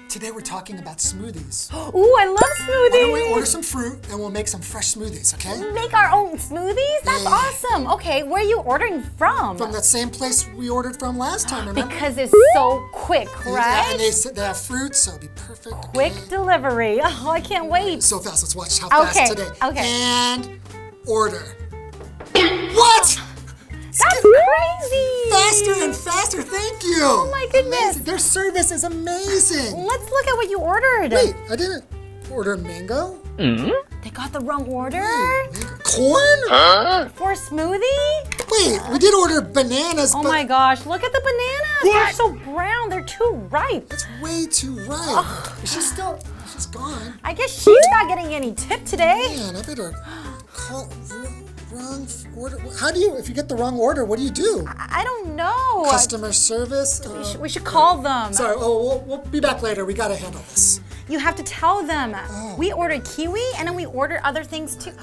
Today we're talking about smoothies. Ooh, I love smoothies. Why don't we order some fruit and we'll make some fresh smoothies, okay? Make our own smoothies? That's awesome. Okay, where are you ordering from? From that same place we ordered from last time, remember? Because it's so quick, right? Yeah, and they have fruit, so it'll be perfect. Quick delivery. Oh, I can't wait. So fast. Let's watch how fast today. Okay. And order. What? That's crazy. Faster and faster. Thank you. Oh my goodness. Amazing. Their service is amazing. Let's look at what you ordered. Wait, I didn't order mango. They got the wrong order? Corn? For a smoothie? Wait, we did order bananas, Oh but my gosh, look at the bananas. They're so brown. They're too ripe. it's way too ripe. She's gone. I guess she's not getting any tip today. Man, I better call wrong order. How do you, if you get the wrong order, what do you do? I don't know. Customer service? We should call them. Sorry, we'll be back later. We gotta handle this. You have to tell them. We ordered kiwi and then we ordered other things too.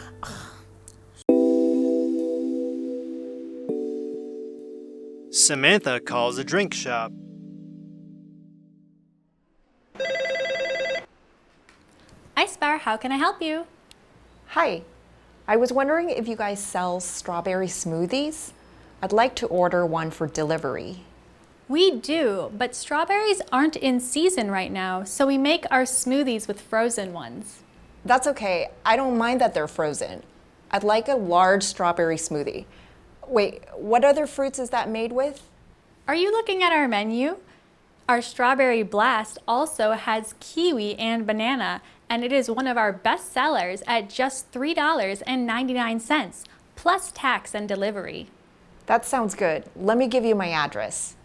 Samantha calls a drink shop. Ice Bar, how can I help you? Hi, I was wondering if you guys sell strawberry smoothies. I'd like to order one for delivery. We do, but strawberries aren't in season right now, so we make our smoothies with frozen ones. That's okay, I don't mind that they're frozen. I'd like a large strawberry smoothie. Wait, what other fruits is that made with? Are you looking at our menu? Our Strawberry Blast also has kiwi and banana, and it is one of our best sellers at just $3.99, plus tax and delivery. That sounds good. Let me give you my address.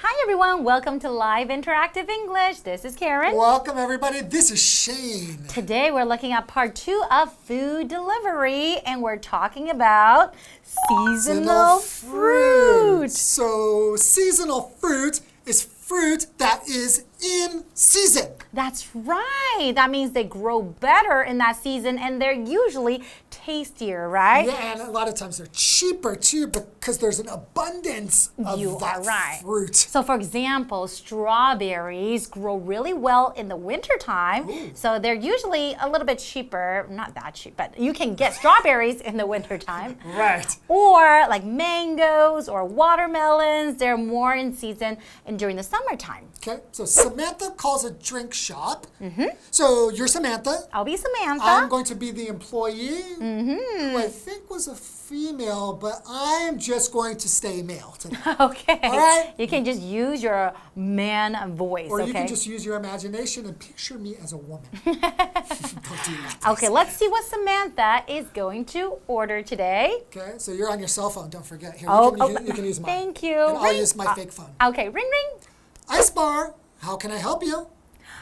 Hi everyone, welcome to Live Interactive English. This is Karen. Welcome everybody, this is Shane. Today we're looking at part 2 of food delivery and we're talking about seasonal fruit. So seasonal fruit is fruit that is in season. That's right. That means they grow better in that season and they're usually tastier, right? Yeah, and a lot of times they're cheaper too because there's an abundance of that fruit. So for example, strawberries grow really well in the wintertime. So they're usually a little bit cheaper. Not that cheap, but you can get strawberries in the wintertime. Right. Or like mangoes or watermelons, they're more in season and during the summertime. Okay, so Samantha calls a drink shop. So you're Samantha. I'll be Samantha. I'm going to be the employee, who I think was a female, but I am just going to stay male today. Okay. All right? You can just use your man voice, Or okay? you can just use your imagination and picture me as a woman. Don't do that. Okay, let's see what Samantha is going to order today. Okay, so you're on your cell phone, don't forget. Here, you can use mine. Thank you. And I'll use my fake phone. Okay, ring ring. Ice Bar, how can I help you?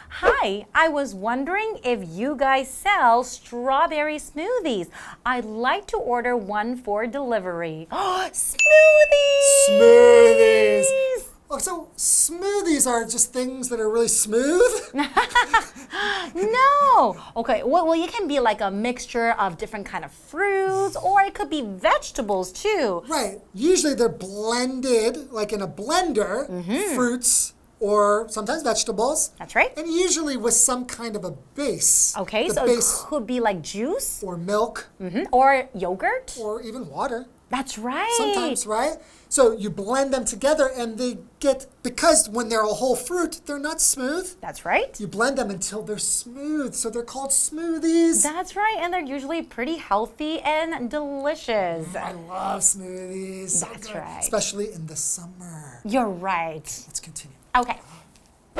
Hi, I was wondering if you guys sell strawberry smoothies. I'd like to order one for delivery. Smoothies! Smoothies! Oh, so smoothies are just things that are really smooth? No. Okay, well, it can be like a mixture of different kind of fruits, or it could be vegetables too. Right. Usually they're blended, like in a blender, fruits or sometimes vegetables. That's right. And usually with some kind of a base. Okay, The so base it could be like juice or milk or yogurt. or even water. That's right. Sometimes, right? So you blend them together and they get, because when they're a whole fruit, they're not smooth. That's right. You blend them until they're smooth, so they're called smoothies. That's right, and they're usually pretty healthy and delicious. I love smoothies. So That's good. right. Especially in the summer. You're right. Let's continue. Okay.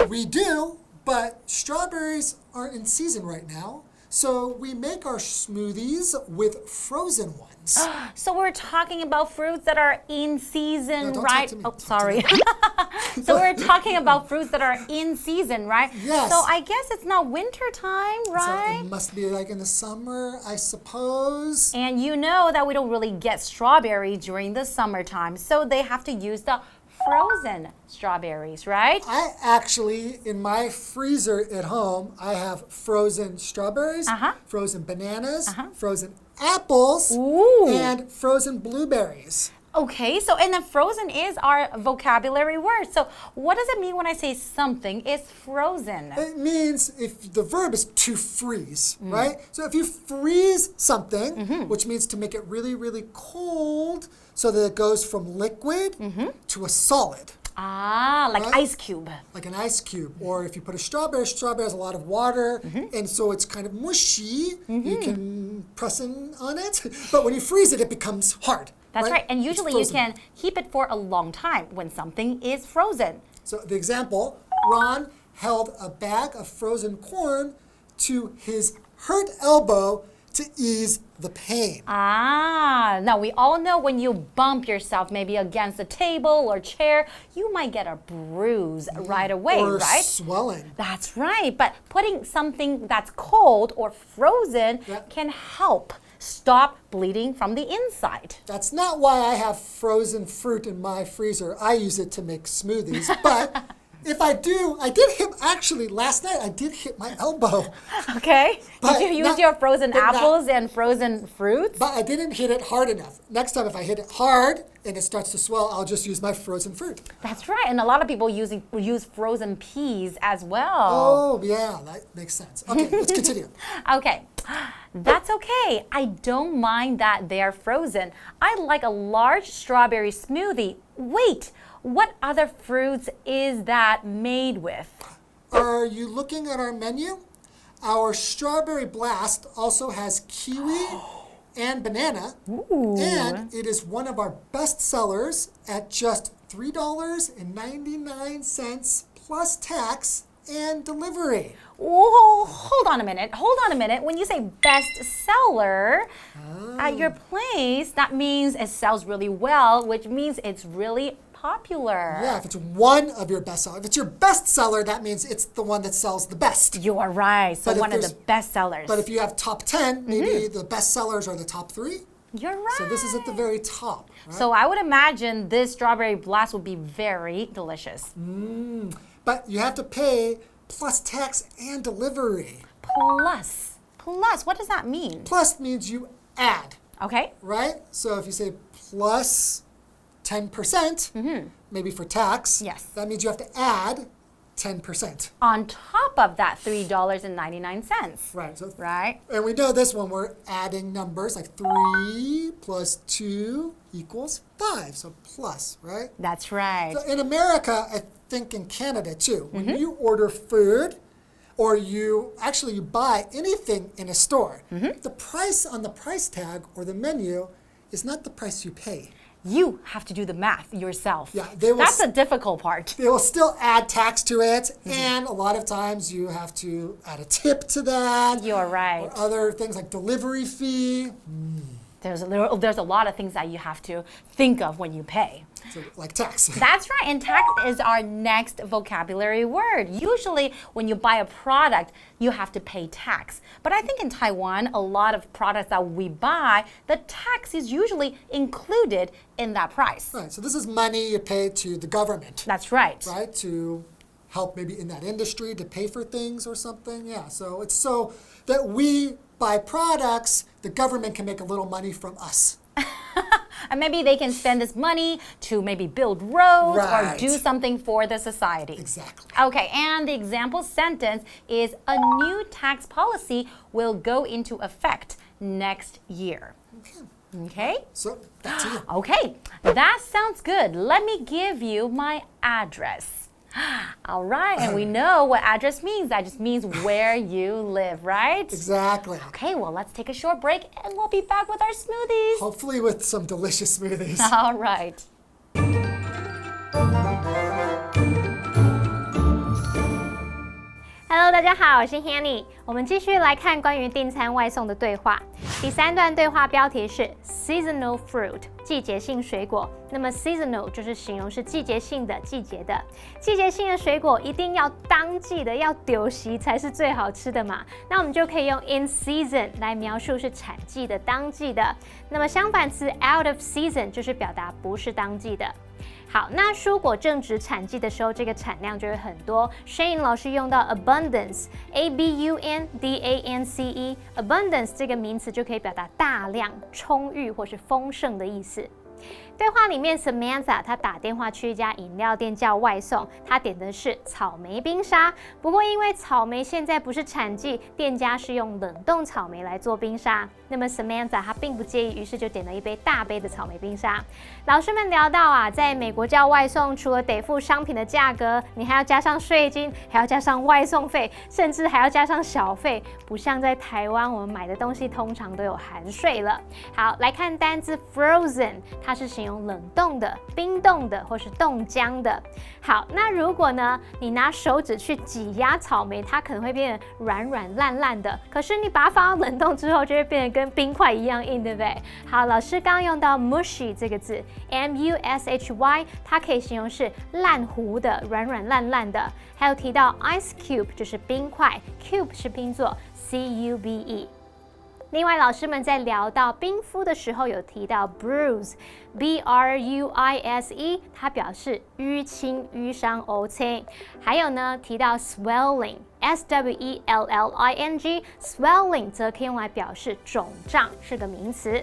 We do, but strawberries aren't in season right now. So we make our smoothies with frozen ones. So we're talking about fruits that are in season, No, don't right? talk to me. Oh, Don't sorry. So we're talking about fruits that are in season, right? Yes. So I guess it's not winter time, right? So it must be like in the summer, I suppose. And you know that we don't really get strawberries during the summertime, so they have to use the frozen strawberries, right? I actually, in my freezer at home, I have frozen strawberries, frozen bananas, frozen apples, and frozen blueberries. Okay, so and then frozen is our vocabulary word. So what does it mean when I say something is frozen? It means if the verb is to freeze, right? So if you freeze something, which means to make it really, really cold so that it goes from liquid to a solid. Ah, like Right? ice cube. Like an ice cube. Or if you put a strawberry has a lot of water, and so it's kind of mushy. You can press in on it. But when you freeze it, it becomes hard. That's right. And usually you can keep it for a long time when something is frozen. So the example, Ron held a bag of frozen corn to his hurt elbow to ease the pain. Ah, now we all know when you bump yourself maybe against a table or chair, you might get a bruise right away, or right? swelling. That's right. But putting something that's cold or frozen can help stop bleeding from the inside. That's not why I have frozen fruit in my freezer. I use it to make smoothies. But if I do, I did hit, actually, last night I did hit my elbow. Okay. But Did you use not- your frozen but not- apples and frozen fruits? But I didn't hit it hard enough. Next time, if I hit it hard and it starts to swell, I'll just use my frozen fruit. That's right. And a lot of people use frozen peas as well. Oh, yeah, that makes sense. Okay, let's continue. Okay. That's okay. I don't mind that they're frozen. I like a large strawberry smoothie. Wait, what other fruits is that made with? Are you looking at our menu? Our strawberry blast also has kiwi and banana. And it is one of our best sellers at just $3.99 plus tax and delivery. Whoa, hold on a minute. Hold on a minute. When you say bestseller at your place, that means it sells really well, which means it's really popular. Yeah, if it's one of your best sellers. If it's your best seller, that means it's the one that sells the best. You are right. So But if one of the there's- best sellers. But if you have top 10, maybe the best sellers are the top 3. You're right. So this is at the very top. Right? So I would imagine this strawberry blast would be very delicious. But you have to pay plus tax and delivery. Plus, what does that mean? Plus means you add, Okay. right? So if you say plus 10%, maybe for tax, Yes. that means you have to add 10%. On top of that $3.99. Right. So, Right? and we know this when we're adding numbers, like 3 plus 2 equals 5. So plus, right? That's right. So in America, I think in Canada too, when you order food or you buy anything in a store, the price on the price tag or the menu is not the price you pay. You have to do the math yourself. Yeah, they will That's the difficult part. They will still add tax to it, and a lot of times you have to add a tip to that. You're right. Or other things like delivery fee, There's a lot of things that you have to think of when you pay. so like tax. That's right, and tax is our next vocabulary word. Usually, when you buy a product, you have to pay tax. But I think in Taiwan, a lot of products that we buy, the tax is usually included in that price. Right, so this is money you pay to the government, That's right. right? To help maybe in that industry to pay for things or something. Yeah, so it's so that we buy products, the government can make a little money from us. And maybe they can spend this money to maybe build roads or Right. do something for the society. Exactly. Okay, and the example sentence is a new tax policy will go into effect next year. Okay? So back to you. Okay, that sounds good. Let me give you my address. All right, and we know what address means. That just means where you live, right? Exactly. Okay, well, let's take a short break and we'll be back with our smoothies. Hopefully with some delicious smoothies. All right. Hello， 大家好，我是 Hanny。我们继续来看关于订餐外送的对话。第3段对话标题是 Seasonal Fruit， 季节性水果。那么 seasonal 就是形容是季节性的、季节的。季节性的水果一定要当季的，要丢席才是最好吃的嘛。那我们就可以用 in season 来描述是产季的、当季的。那么相反词 out of season 就是表达不是当季的。好，那蔬果正值产季的时候，这个产量就会很多。Shane 老师用到 abundance，abundance 这个名词就可以表达大量、充裕或是丰盛的意思。对话里面 Samantha 她打电话去一家饮料店叫外送，她点的是草莓冰沙。不过因为草莓现在不是产季，店家是用冷冻草莓来做冰沙。那么 Samantha 她并不介意，于是就点了一杯大杯的草莓冰沙。老师们聊到啊，在美国叫外送，除了得付商品的价格，你还要加上税金，还要加上外送费，甚至还要加上小费。不像在台湾，我们买的东西通常都有含税了。好，来看单字 frozen， 它是形容冷冻的、冰冻的或是冻僵的。好，那如果呢，你拿手指去挤压草莓，它可能会变得软软烂烂的。可是你把它放到冷冻之后，就会变得跟冰块一样硬，对不对？好，老师刚刚用到 mushy 这个字 ，M-U-S-H-Y， 它可以形容是烂糊的、软软烂烂的。还有提到 ice cube 就是冰块 ，cube 是拼作 C-U-B-E。另外，老师们在聊到冰敷的时候，有提到 bruise，B-R-U-I-S-E， 它表示淤青、淤伤、瘀青。还有呢，提到 swelling，S-W-E-L-L-I-N-G，swelling 则可以用来表示肿胀，是个名词。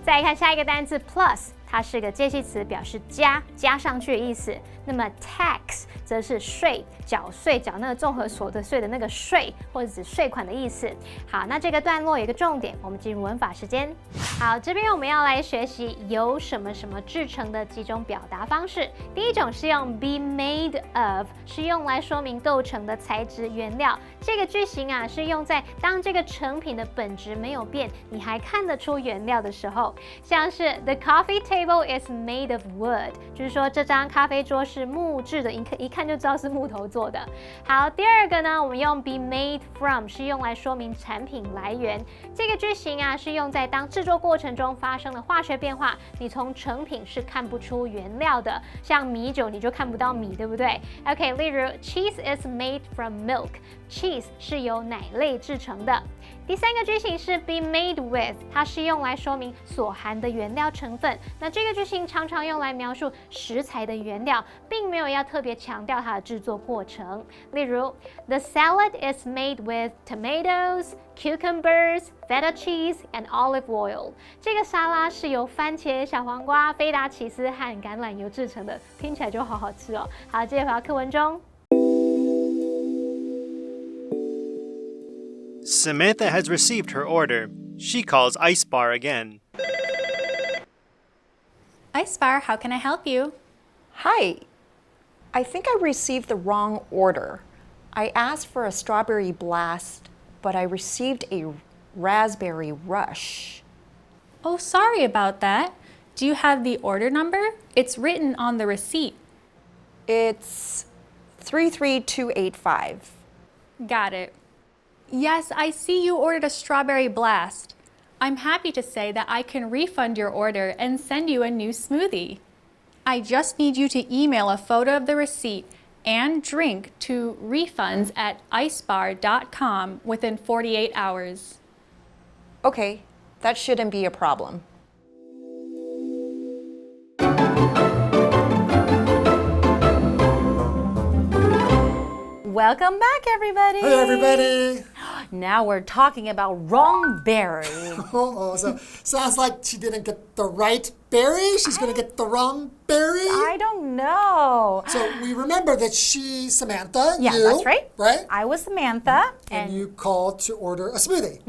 再来看下一个单字 plus， 它是个介系词，表示加上去的意思。那么 tax 则是税，缴那个综合所得税的那个税，或者指税款的意思。好，那这个段落有一个重点，我们进入文法时间。好，这边我们要来学习由什么什么制成的几种表达方式。第一种是用 be made of， 是用来说明构成的材质原料。这个句型啊，是用在当这个成品的本质没有变，你还看得出原料的时候，像是 the coffee table is made of wood， 就是说这张咖啡桌是木质的，一看就知道是木头做的。好，第二个呢，我们用 be made from 是用来说明产品来源。这个句型啊，是用在当制作过程中发生了化学变化，你从成品是看不出原料的。像米酒，你就看不到米，对不对 ？OK， 例如 cheese is made from milk，cheese 是由奶类制成的。第三个句型是 be made with， 它是用来说明所含的原料成分。那这个句型常常用来描述食材的原料，并没有要特别强调它的制作过程。例如 the salad is made with tomatoes, cucumbers, feta cheese, and olive oil。这个沙拉是由番茄、小黄瓜、菲达起司和橄榄油制成的，听起来就好好吃哦。好，接着回到课文中。Samantha has received her order. She calls Ice Bar again. Ice Bar, how can I help you? Hi. I think I received the wrong order. I asked for a strawberry blast, but I received a raspberry rush. Oh, sorry about that. Do you have the order number? It's written on the receipt. It's 33285. Got it. Yes, I see you ordered a strawberry blast. I'm happy to say that I can refund your order and send you a new smoothie. I just need you to email a photo of the receipt and drink to refunds@icebar.com within 48 hours. Okay, that shouldn't be a problem. Welcome back, everybody. Hey, everybody. Now we're talking about wrong berry. So sounds like she didn't get the right berry. She's going to get the wrong berry. I don't know. So we remember that Samantha, Yeah, you, that's right. Right? I was Samantha. And you called to order a smoothie.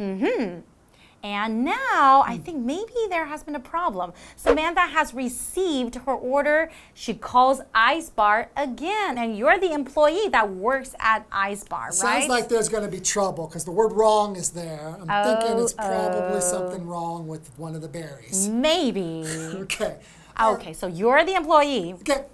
And now I think maybe there has been a problem. Samantha has received her order. She calls Ice Bar again. And you're the employee that works at Ice Bar, right? Sounds like there's going to be trouble because the word wrong is there. I'm thinking it's probably something wrong with one of the berries. Maybe. Okay. Okay, so you're the employee. Okay.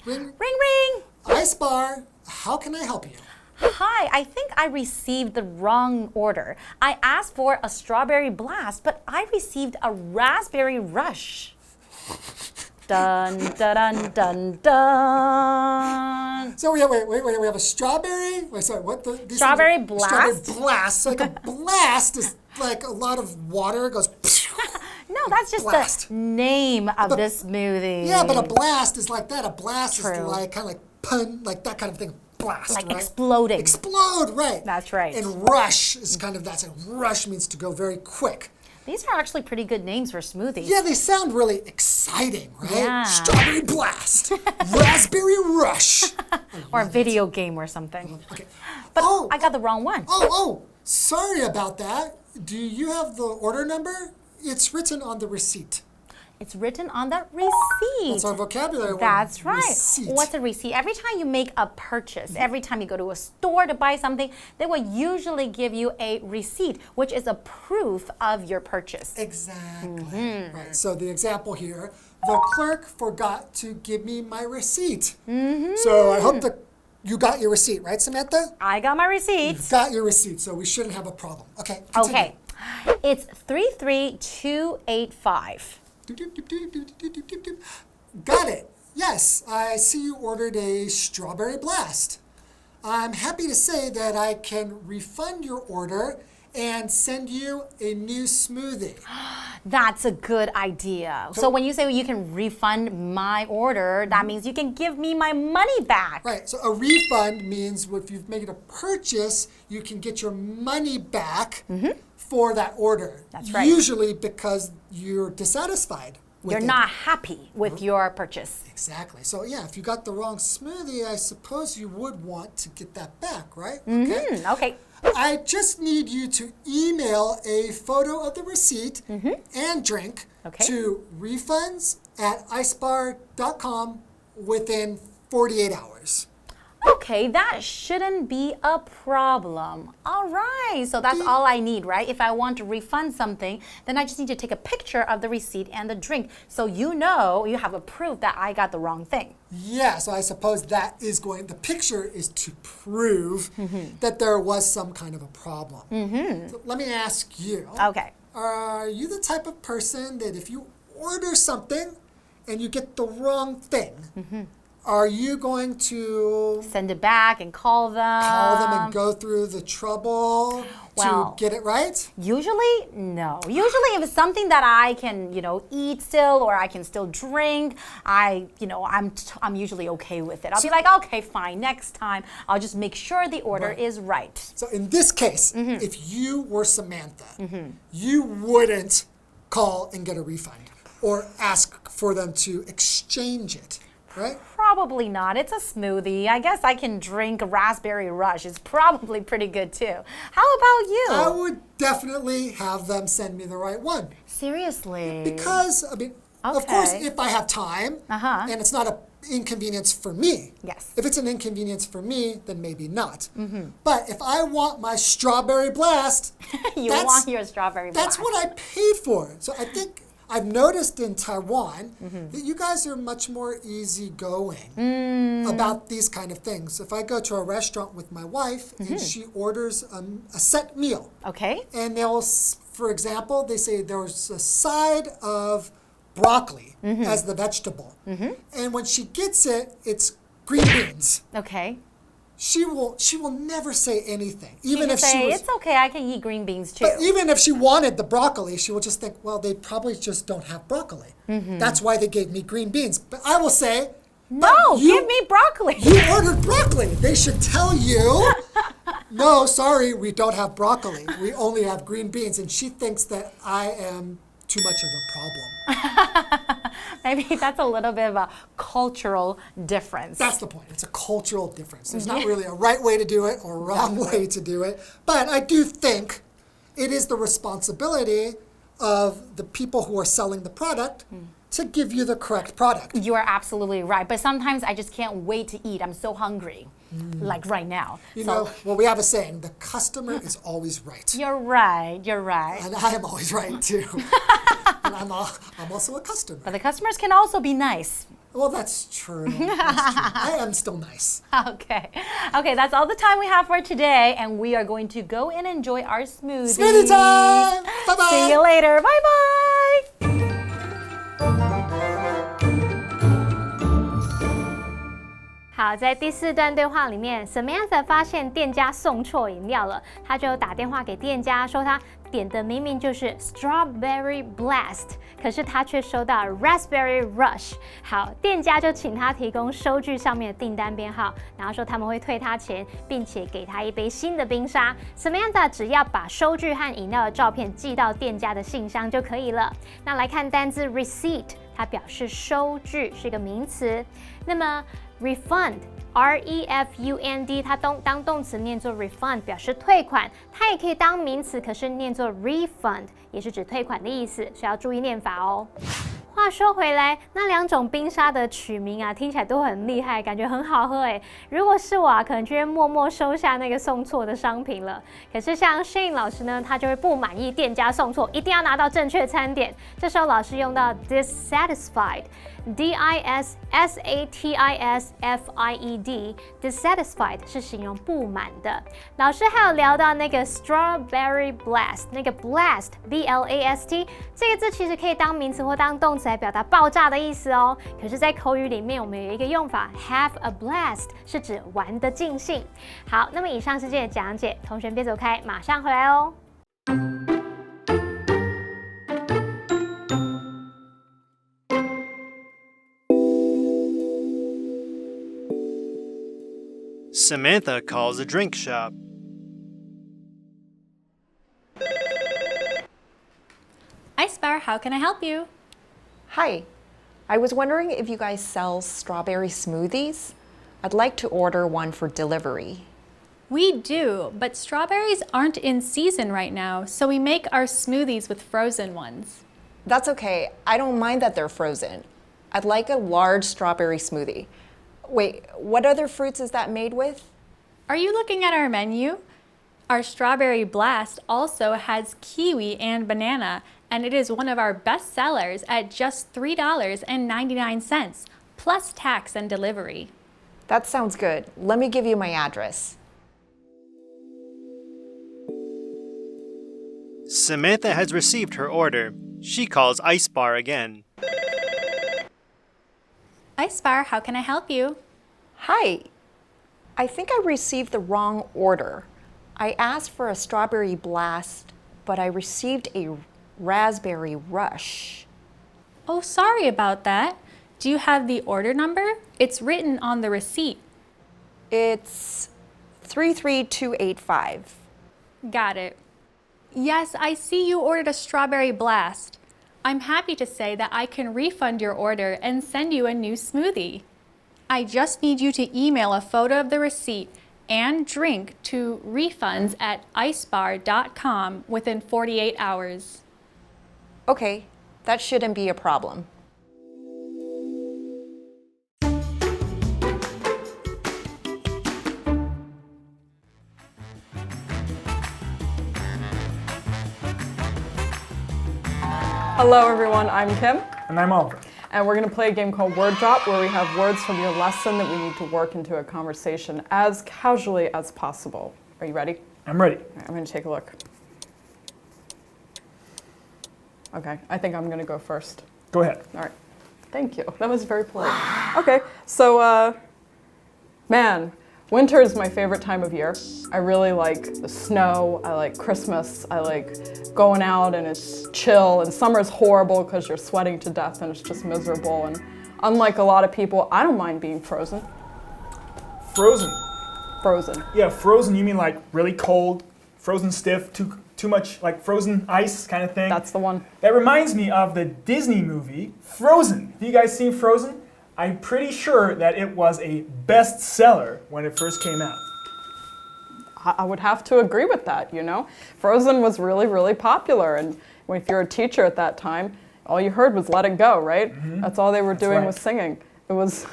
Ring. Ring, ring. Ice Bar, how can I help you? Hi, I think I received the wrong order. I asked for a strawberry blast, but I received a raspberry rush. Dun, dun, dun, dun, dun. So we have a strawberry. Wait, sorry, what? Strawberry blast? Strawberry blast. Like a blast is like a lot of water goes. No, No, that's just blast. the name of this smoothie. Yeah, but a blast is like that. A blast is True. like kind of like pun, like that kind of thing. Blast, Like right? exploding. Explode, right. That's right. And rush is kind of that. Rush means to go very quick. These are actually pretty good names for smoothies. Yeah, they sound really exciting, right? Yeah. Strawberry blast, raspberry rush. Or a video game or something. Okay. But I got the wrong one. Oh, sorry about that. Do you have the order number? It's written on the receipt. It's written on the receipt. That's our vocabulary word. That's right. Receipt. What's a receipt? Every time you make a purchase, every time you go to a store to buy something, they will usually give you a receipt, which is a proof of your purchase. Exactly. Right. So the example here, the clerk forgot to give me my receipt. So I hope that you got your receipt, right, Samantha? I got my receipt. You got your receipt, so we shouldn't have a problem. Okay. Continue. Okay. It's 33285. Got it. Yes, I see you ordered a strawberry blast. I'm happy to say that I can refund your order and send you a new smoothie. That's a good idea. So when you say you can refund my order, that means you can give me my money back. Right, so a refund means if you've made a purchase, you can get your money back for that order. That's right. Usually because you're dissatisfied with You're it. not happy with your purchase. Exactly. So yeah, if you got the wrong smoothie, I suppose you would want to get that back, right? Okay. Okay. I just need you to email a photo of the receipt and drink to refunds@icebar.com within 48 hours. Okay, that shouldn't be a problem. All right, so that's all I need, right? If I want to refund something, then I just need to take a picture of the receipt and the drink so you know you have a proof that I got the wrong thing. Yeah, so I suppose the picture is to prove that there was some kind of a problem. So let me ask you. Okay. Are you the type of person that if you order something and you get the wrong thing, are you going to Send it back and call them? and go through the trouble Well, to get it right? Usually, no. Usually, if it's something that I can, eat still or I can still drink, I'm usually okay with it. I'll be like, okay, fine. Next time, I'll just make sure the order is right. So in this case, if you were Samantha, you wouldn't call and get a refund or ask for them to exchange it, right? Probably not. It's a smoothie. I guess I can drink a raspberry rush. It's probably pretty good too. How about you? I would definitely have them send me the right one. Seriously. Because, of course, if I have time and it's not an inconvenience for me. Yes. If it's an inconvenience for me, then maybe not. But if I want my strawberry blast, You want your strawberry that's blast. what I paid for. So I think I've noticed in Taiwan that you guys are much more easygoing about these kind of things. If I go to a restaurant with my wife and she orders a set meal, Okay. and for example, they say there's a side of broccoli as the vegetable. And when she gets it, it's green beans. Okay. She will never say anything. You Even can if say, she was, it's okay, I can eat green beans too. but even if she wanted the broccoli, she will just think, well, they probably just don't have broccoli. That's why they gave me green beans. But I will say, No, give me broccoli. You ordered broccoli. They should tell you, no, sorry, we don't have broccoli. We only have green beans. And she thinks that I am too much of a problem. Maybe that's a little bit of a cultural difference. That's the point. It's a cultural difference. There's not really a right way to do it or a wrong way to do it. But I do think it is the responsibility of the people who are selling the product to give you the correct product. You are absolutely right. But sometimes I just can't wait to eat. I'm so hungry, like right now. You know, well, we have a saying, the customer is always right. You're right. You're right. And I am always right, too. And I'm also a customer. But the customers can also be nice. Well, that's true. That's true. I am still nice. Okay. Okay, that's all the time we have for today. And we are going to go and enjoy our smoothie. Smoothie time! Bye-bye! See you later. Bye-bye! 好，在第4段对话里面 ，Samantha 发现店家送错饮料了，她就打电话给店家说她点的明明就是 Strawberry Blast， 可是她却收到 Raspberry Rush。好，店家就请她提供收据上面的订单编号，然后说他们会退她钱，并且给她一杯新的冰沙。Samantha 只要把收据和饮料的照片寄到店家的信箱就可以了。那来看单字 receipt， 它表示收据，是一个名词。那么 refund。R-E-F-U-N-D， 它当动词念作 refund， 表示退款。它也可以当名词，可是念作 refund， 也是指退款的意思，所以要注意念法哦。话说回来，那2种冰沙的取名啊，听起来都很厉害，感觉很好喝哎。如果是我啊，可能就会默默收下那个送错的商品了。可是像 Shane 老师呢，他就会不满意店家送错，一定要拿到正确餐点。这时候老师用到 dissatisfied，D-I-S-S-A-T-I-S-F-I-E-D，dissatisfied 是形容不满的。老师还有聊到那个 strawberry blast， 那个 blast，B-L-A-S-T 这个字其实可以当名词或当动词来表达爆炸的意思哦。可是，在口语里面，我们有一个用法 have a blast， 是指玩得尽兴。好，那么以上是今天的讲解，同学别走开，马上回来哦。Samantha calls a drink shop. iSpar, how can I help you? Hi, I was wondering if you guys sell strawberry smoothies. I'd like to order one for delivery. We do, but strawberries aren't in season right now, so we make our smoothies with frozen ones. That's okay. I don't mind that they're frozen. I'd like a large strawberry smoothie. Wait, what other fruits is that made with? Are you looking at our menu? Our strawberry blast also has kiwi and banana, and it is one of our best sellers at just $3.99, plus tax and delivery. That sounds good. Let me give you my address. Samantha has received her order. She calls iSpar again. iSpar, how can I help you? Hi. I think I received the wrong order. I asked for a strawberry blast, but I received a raspberry rush. Oh, sorry about that. Do you have the order number? It's written on the receipt. It's 33285. Got it. Yes, I see you ordered a strawberry blast. I'm happy to say that I can refund your order and send you a new smoothie. I just need you to email a photo of the receipt and drink to refunds@icebar.com within 48 hours. Okay, that shouldn't be a problem. Hello everyone, I'm Kim. And I'm Oliver. And we're going to play a game called Word Drop, where we have words from your lesson that we need to work into a conversation as casually as possible. Are you ready? I'm ready. All right, I'm going to take a look. Okay, I think I'm going to go first. Go ahead. All right. Thank you. That was very polite. Okay, so, man, winter is my favorite time of year. I really like the snow, I like Christmas, I like going out and it's chill, and summer's horrible because you're sweating to death and it's just miserable, and unlike a lot of people, I don't mind being frozen. Frozen. Frozen. Yeah, frozen, you mean like really cold, frozen stiff, too much like frozen ice kind of thing? That's the one. That reminds me of the Disney movie, Frozen. Have you guys seen Frozen? I'm pretty sure that it was a bestseller when it first came out. I would have to agree with that, you know? Frozen was really, really popular, and if you're a teacher at that time, all you heard was Let It Go, right? Mm-hmm. That's all they were doing was singing. It was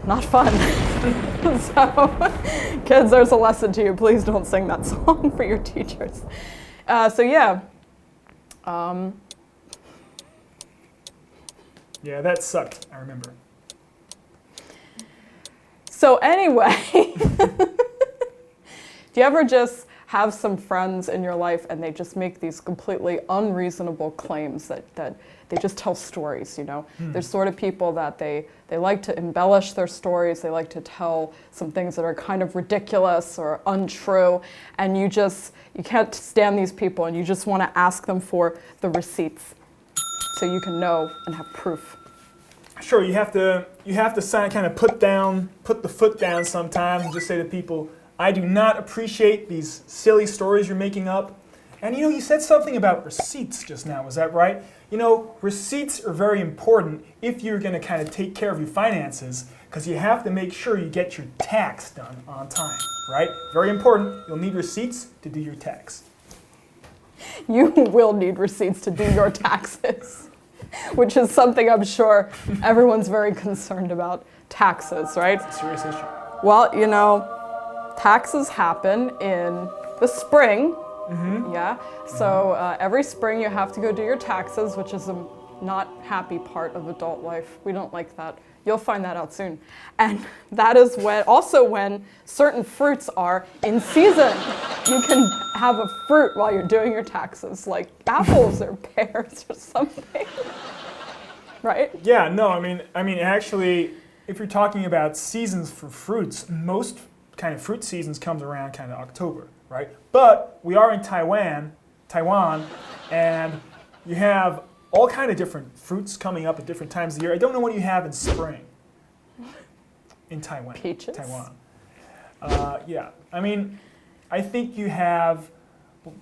not fun. So, kids, there's a lesson to you. Please don't sing that song for your teachers. Yeah, that sucked, I remember. So anyway, do you ever just have some friends in your life and they just make these completely unreasonable claims that they just tell stories, you know? There's sort of people that they like to embellish their stories, they like to tell some things that are kind of ridiculous or untrue, and you can't stand these people and you just want to ask them for the receipts so you can know and have proof. Sure, you have to kind of put the foot down sometimes and just say to people, I do not appreciate these silly stories you're making up. And you said something about receipts just now, was that right? Receipts are very important if you're going to kind of take care of your finances, because you have to make sure you get your tax done on time, right? Very important. You'll need receipts to do your tax. You will need receipts to do your taxes, which is something I'm sure everyone's very concerned about, taxes, right? It's a serious issue. Well, taxes happen in the spring. Yeah. So every spring you have to go do your taxes, which is a not happy part of adult life. We don't like that. You'll find that out soon. And that is when certain fruits are in season. You can have a fruit while you're doing your taxes, like apples or pears or something. Right? Yeah, no, I mean actually, if you're talking about seasons for fruits, most kind of fruit seasons comes around kind of October, right? But we are in Taiwan, and you have all kind of different fruits coming up at different times of the year. I don't know what you have in spring in Taiwan. Peaches? Taiwan. Yeah, I think you have,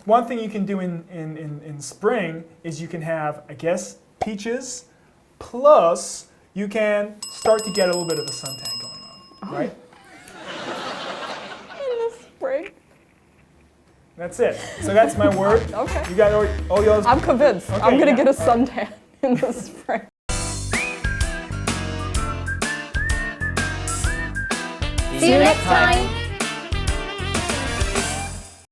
one thing you can do in spring is you can have, I guess, peaches, plus you can start to get a little bit of a suntan going on, right? In the spring. That's it. So that's my word. Okay. You got all yours? I'm convinced. Okay, I'm going to yeah. get a suntan in the spring. See you next time.